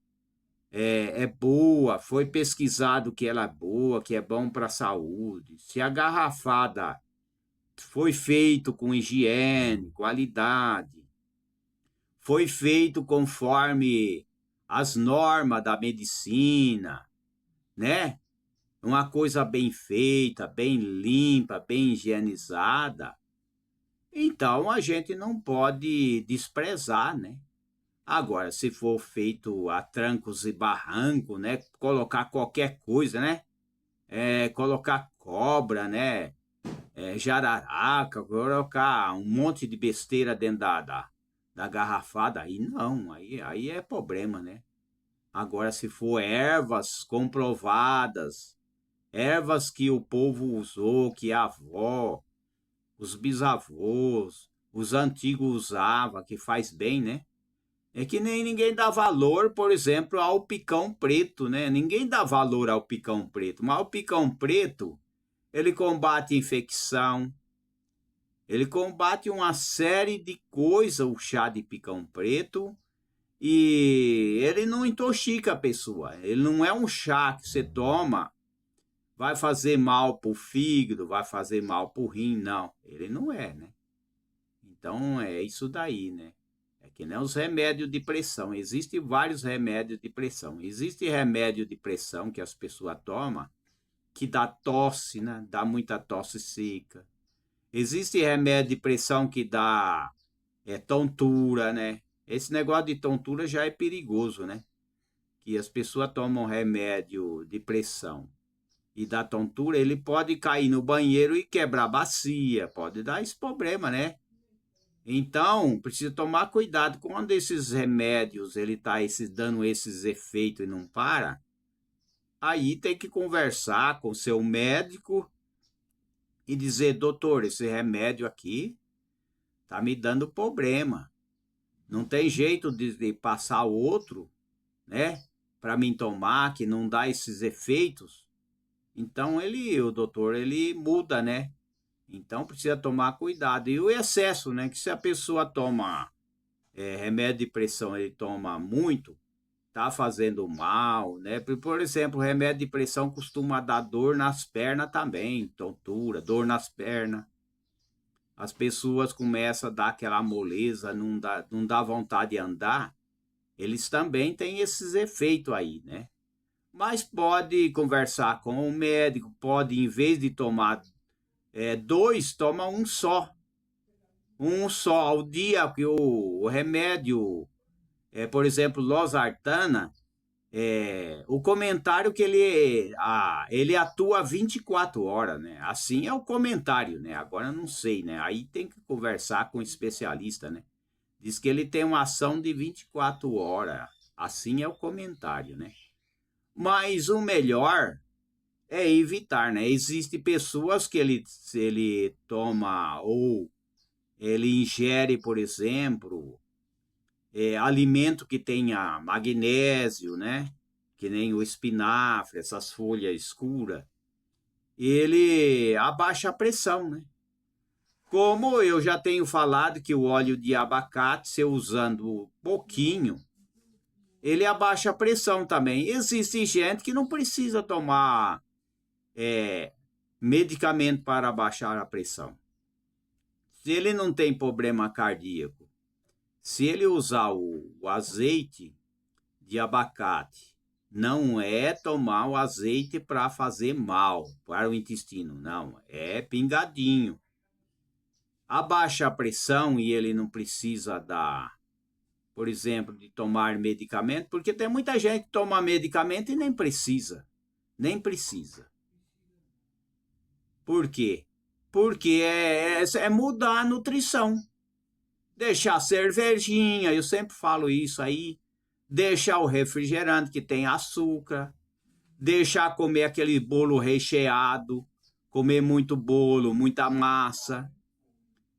é boa, foi pesquisado que ela é boa, que é bom para a saúde. Se a garrafada foi feito com higiene, qualidade, foi feito conforme as normas da medicina, né? Uma coisa bem feita, bem limpa, bem higienizada. Então a gente não pode desprezar, né? Agora, se for feito a trancos e barranco, né? Colocar qualquer coisa, né? Colocar cobra, né? Jararaca, colocar um monte de besteira dentro da garrafada, aí não, aí é problema, né? Agora, se for ervas comprovadas, ervas que o povo usou, que a avó, os bisavós, os antigos usavam, que faz bem, né? É que nem ninguém dá valor, por exemplo, ao picão preto, né? Ninguém dá valor ao picão preto, mas o picão preto, ele combate infecção, ele combate uma série de coisas, o chá de picão preto, e ele não intoxica a pessoa. Ele não é um chá que você toma, vai fazer mal para o fígado, vai fazer mal para o rim, não. Ele não é, né? Então é isso daí, né? É que nem os remédios de pressão. Existem vários remédios de pressão. Existe remédio de pressão que as pessoas tomam que dá tosse, né? Dá muita tosse seca. Existe remédio de pressão que dá tontura, né? Esse negócio de tontura já é perigoso, né? Que as pessoas tomam remédio de pressão e dá tontura, ele pode cair no banheiro e quebrar a bacia, pode dar esse problema, né? Então, precisa tomar cuidado quando esses remédios, ele tá dando esses efeitos e não para, aí tem que conversar com o seu médico e dizer, doutor, esse remédio aqui tá me dando problema. Não tem jeito de passar outro, né? Para mim tomar, que não dá esses efeitos. Então o doutor, ele muda, né? Então precisa tomar cuidado. E o excesso, né? Que se a pessoa toma remédio de pressão, ele toma muito, tá fazendo mal, né? Por exemplo, remédio de pressão costuma dar dor nas pernas também, tontura, dor nas pernas. As pessoas começam a dar aquela moleza, não dá vontade de andar. Eles também têm esses efeitos aí, né? mas pode conversar com o médico, pode, em vez de tomar dois, toma um só. Um só ao dia, porque o remédio, por exemplo, losartana, o comentário que ele atua 24 horas, né? Assim é o comentário, né? Agora eu não sei, né? Aí tem que conversar com o especialista, né? Diz que ele tem uma ação de 24 horas. Assim é o comentário, né? Mas o melhor é evitar, né? Existem pessoas que ele toma ou ele ingere, por exemplo, alimento que tenha magnésio, né? Que nem o espinafre, essas folhas escuras, ele abaixa a pressão, né? Como eu já tenho falado que o óleo de abacate, se usando pouquinho, ele abaixa a pressão também. Existe gente que não precisa tomar medicamento para abaixar a pressão. Se ele não tem problema cardíaco, se ele usar o azeite de abacate, não é tomar o azeite para fazer mal para o intestino, não, é pingadinho. Abaixa a pressão e ele não precisa dar, por exemplo, de tomar medicamento, porque tem muita gente que toma medicamento e nem precisa, nem precisa. Por quê? Porque é mudar a nutrição. Deixar cervejinha, eu sempre falo isso aí. Deixar o refrigerante que tem açúcar. Deixar comer aquele bolo recheado. Comer muito bolo, muita massa.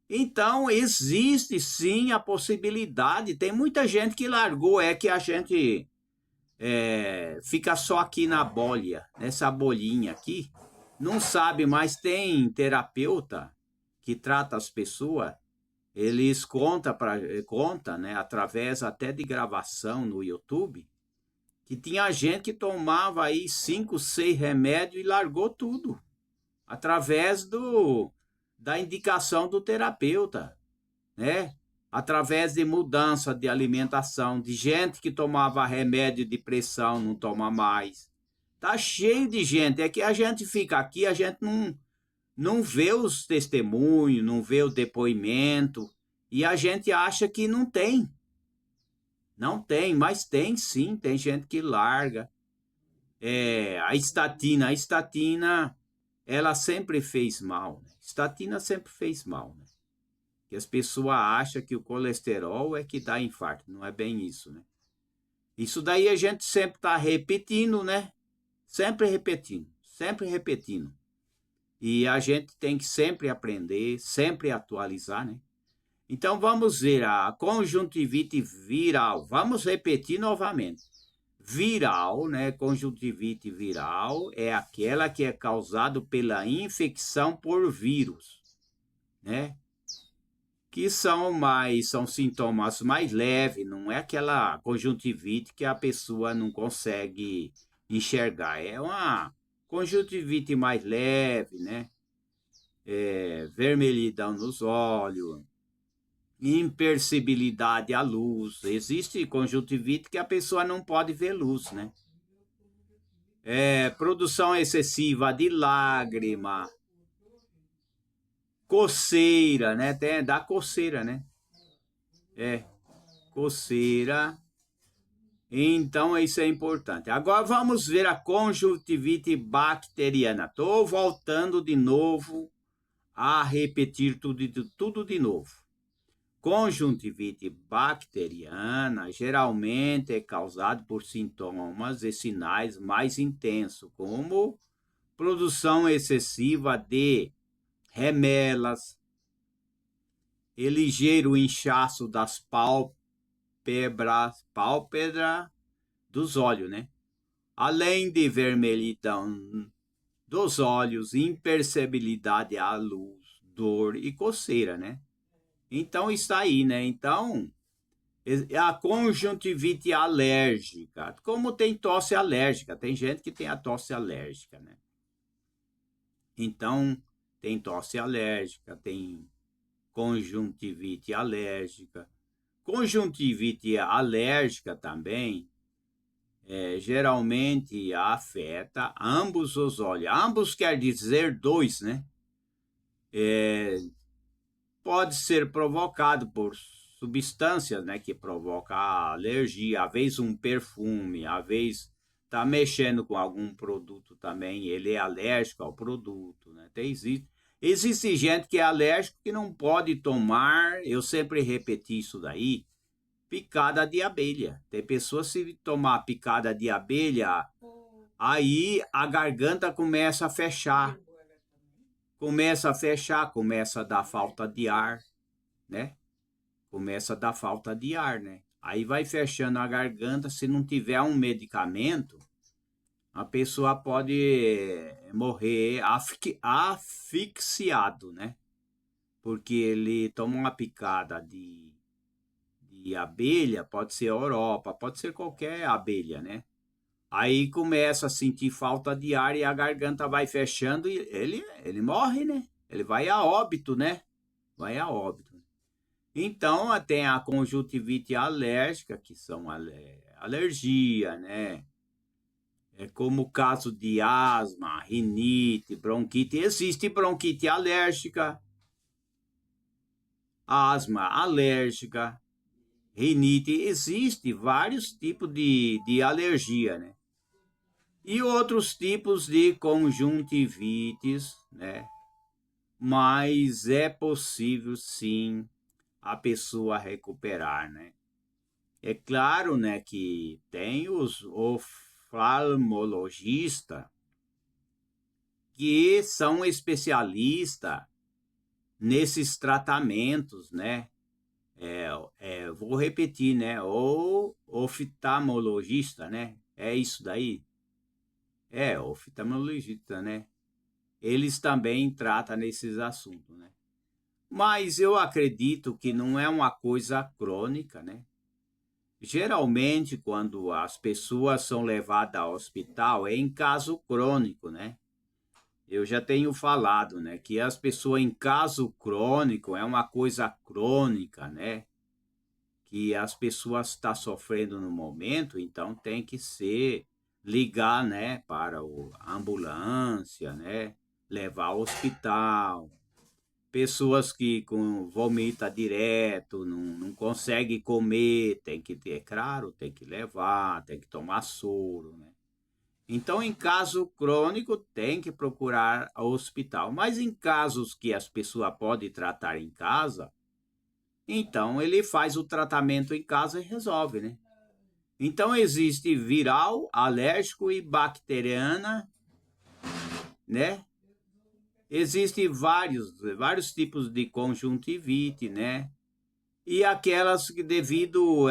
Então, existe sim a possibilidade. Tem muita gente que largou, que a gente fica só aqui na bolha, nessa bolinha aqui. Não sabe, mas tem terapeuta que trata as pessoas. Eles conta, né, através até de gravação no YouTube, que tinha gente que tomava aí 5, 6 remédios e largou tudo, através da indicação do terapeuta, né? Através de mudança de alimentação, de gente que tomava remédio de pressão, não toma mais. Tá cheio de gente, é que a gente fica aqui, a gente não vê os testemunhos, não vê o depoimento, e a gente acha que não tem. Não tem, mas tem sim, tem gente que larga. A estatina, ela sempre fez mal. Né? Estatina sempre fez mal. Né? Que as pessoas acham que o colesterol é que dá infarto. Não é bem isso, né? Isso daí a gente sempre está repetindo, né? Sempre repetindo, sempre repetindo. E a gente tem que sempre aprender, sempre atualizar, né? Então vamos ver a conjuntivite viral. Vamos repetir novamente. Viral, né? Conjuntivite viral é aquela que é causada pela infecção por vírus, né? Que são sintomas mais leves, não é aquela conjuntivite que a pessoa não consegue enxergar. É uma conjuntivite mais leve, né? Vermelhidão nos olhos, imperceptibilidade à luz. Existe conjuntivite que a pessoa não pode ver luz, né? Produção excessiva de lágrima, coceira, né? Dá coceira, né? Coceira. Então, isso é importante. Agora vamos ver a conjuntivite bacteriana. Estou voltando de novo a repetir tudo de novo. Conjuntivite bacteriana geralmente é causada por sintomas e sinais mais intensos, como produção excessiva de remelas, ligeiro inchaço das pálpebras dos olhos, né? Além de vermelhidão dos olhos, imperceptibilidade à luz, dor e coceira, né? Então está aí, né? Então, a conjuntivite alérgica. Como tem tosse alérgica, tem gente que tem a tosse alérgica, né? Então, tem tosse alérgica, tem conjuntivite alérgica. Conjuntivite alérgica também geralmente afeta ambos os olhos. Ambos quer dizer dois, né? Pode ser provocado por substâncias, né, que provoca alergia, às vezes um perfume, às vezes tá mexendo com algum produto também, ele é alérgico ao produto, né? Existe gente que é alérgico que não pode tomar, eu sempre repeti isso daí, picada de abelha. Tem pessoas se tomar picada de abelha, aí a garganta começa a dar falta de ar, né? Começa a dar falta de ar, né? Aí vai fechando a garganta, se não tiver um medicamento, a pessoa pode morrer asfixiado, né? Porque ele toma uma picada de abelha, pode ser Europa, pode ser qualquer abelha, né? Aí começa a sentir falta de ar e a garganta vai fechando e ele morre, né? Ele vai a óbito, né? Vai a óbito. Então, tem a conjuntivite alérgica, que são alergia, né? É como o caso de asma, rinite, bronquite. Existe bronquite alérgica, asma alérgica, rinite. Existe vários tipos de alergia, né? E outros tipos de conjuntivites, né? Mas é possível, sim, a pessoa recuperar, né? É claro, né, que tem os oftalmologistas que são especialistas nesses tratamentos, né? Vou repetir, né? O oftalmologista, né? É isso daí? Oftalmologista, né? Eles também tratam nesses assuntos, né? Mas eu acredito que não é uma coisa crônica, né? Geralmente, quando as pessoas são levadas ao hospital, é em caso crônico, né? Eu já tenho falado, né, que as pessoas em caso crônico é uma coisa crônica, né? Que as pessoas estão sofrendo no momento, então tem que ser ligar, né, para a ambulância, né? Levar ao hospital. Pessoas que vomita direto, não consegue comer, tem que ter, claro, tem que levar, tem que tomar soro, né? Então, em caso crônico, tem que procurar o hospital. Mas em casos que as pessoas podem tratar em casa, então ele faz o tratamento em casa e resolve, né? Então, existe viral, alérgico e bacteriana, né? Existem vários tipos de conjuntivite, né? E aquelas que devido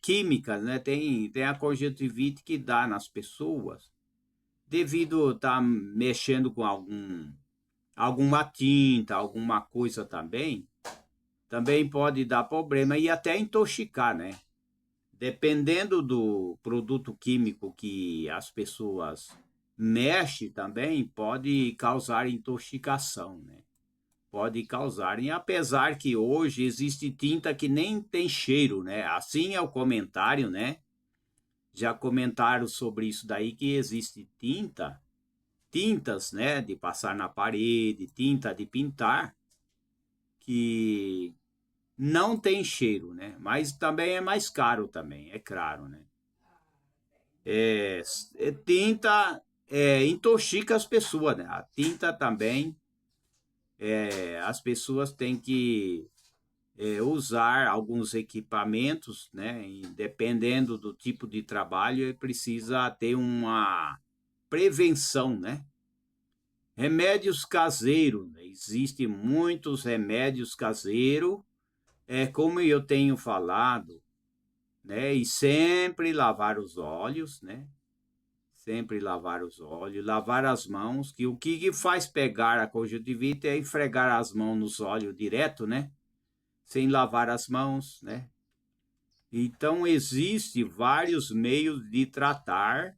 químicas, né? Tem a conjuntivite que dá nas pessoas devido estar mexendo com alguma tinta, alguma coisa também pode dar problema e até intoxicar, né? Dependendo do produto químico que as pessoas mexem também, pode causar intoxicação, né? Pode causar. E apesar que hoje existe tinta que nem tem cheiro, né? Assim é o comentário, né? Já comentaram sobre isso daí que existe tintas, né, de passar na parede, tinta de pintar, que não tem cheiro, né? Mas também é mais caro também, é claro, né? Tinta intoxica as pessoas, né? A tinta também, as pessoas têm que usar alguns equipamentos, né? E dependendo do tipo de trabalho, precisa ter uma prevenção, né? Remédios caseiros, né? Existem muitos remédios caseiros, como eu tenho falado, né? E sempre lavar os olhos, né? Sempre lavar os olhos, lavar as mãos, que o que faz pegar a conjuntivite é esfregar as mãos nos olhos direto, né? Sem lavar as mãos, né? Então, existe vários meios de tratar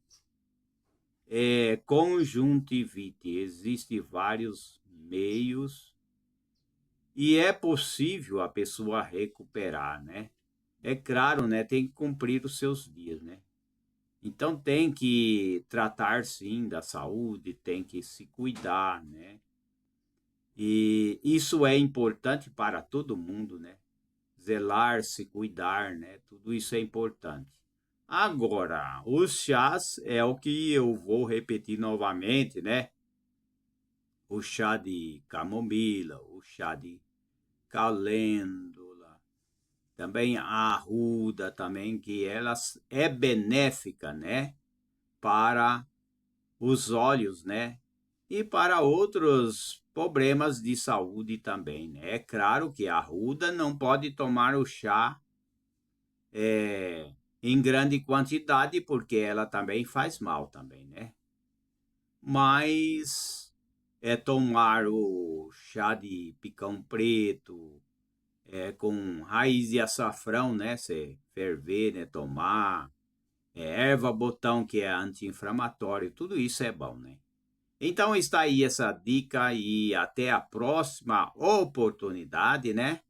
conjuntivite. Existem vários meios e é possível a pessoa recuperar, né? É claro, né? Tem que cumprir os seus dias, né? Então tem que tratar sim da saúde, tem que se cuidar, né? E isso é importante para todo mundo, né? Zelar, se cuidar, né? Tudo isso é importante. Agora, os chás é o que eu vou repetir novamente, né? O chá de camomila, o chá de calêndula, também a arruda também, que ela é benéfica, né? Para os olhos, né? E para outros problemas de saúde também, né? É claro que a arruda não pode tomar o chá em grande quantidade, porque ela também faz mal também, né? Mas tomar o chá de picão preto, com raiz de açafrão, né? Você ferver, né? Tomar, erva botão, que é anti-inflamatório, tudo isso é bom, né? Então está aí essa dica e até a próxima oportunidade, né?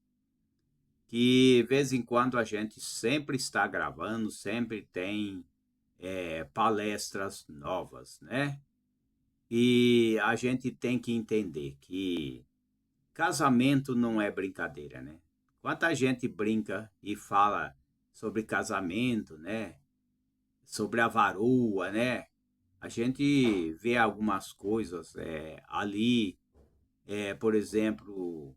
Que de vez em quando a gente sempre está gravando, sempre tem palestras novas, né? E a gente tem que entender que casamento não é brincadeira, né? Quanta gente brinca e fala sobre casamento, né? Sobre a varoa, né? A gente vê algumas coisas ali, por exemplo,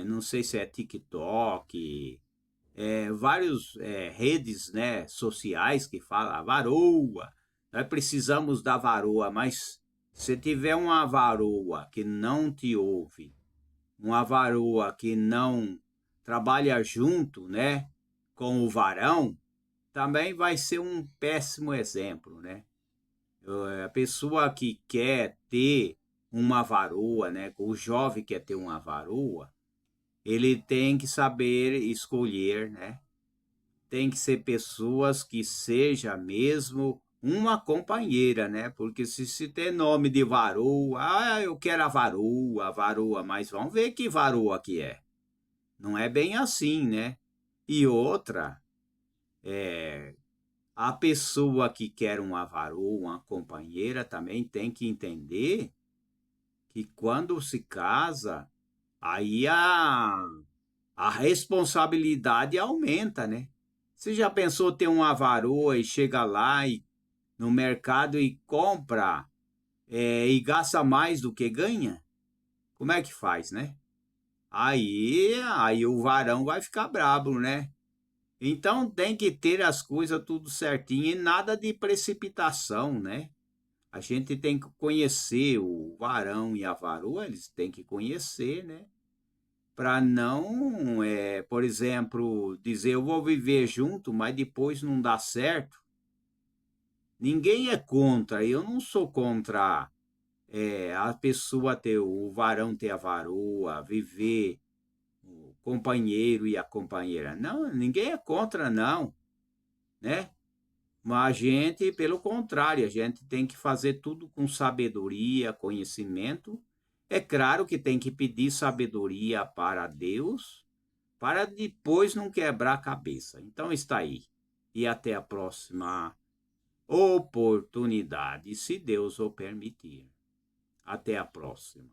não sei se é TikTok, vários redes, né, sociais que falam "A varoa, nós precisamos da varoa", mas se tiver uma varoa que não te ouve, uma varoa que não trabalha junto, né, com o varão, também vai ser um péssimo exemplo, né? A pessoa que quer ter uma varoa, né, o jovem quer ter uma varoa, ele tem que saber escolher, né? Tem que ser pessoas que seja mesmo uma companheira, né? Porque se tem nome de varoa, eu quero a varoa, mas vamos ver que varoa que é. Não é bem assim, né? E outra, a pessoa que quer uma varoa, uma companheira, também tem que entender que quando se casa, aí a responsabilidade aumenta, né? Você já pensou ter uma varoa e chega lá no mercado e compra e gasta mais do que ganha? Como é que faz, né? Aí o varão vai ficar brabo, né? Então tem que ter as coisas tudo certinho e nada de precipitação, né? A gente tem que conhecer o varão e a varoa, eles têm que conhecer, né? Para não, por exemplo, dizer eu vou viver junto, mas depois não dá certo. Ninguém é contra, eu não sou contra a pessoa ter, o varão ter a varoa, viver, o companheiro e a companheira. Não, ninguém é contra, não, né? Mas a gente, pelo contrário, a gente tem que fazer tudo com sabedoria, conhecimento. É claro que tem que pedir sabedoria para Deus, para depois não quebrar a cabeça. Então está aí. E até a próxima oportunidade, se Deus o permitir. Até a próxima.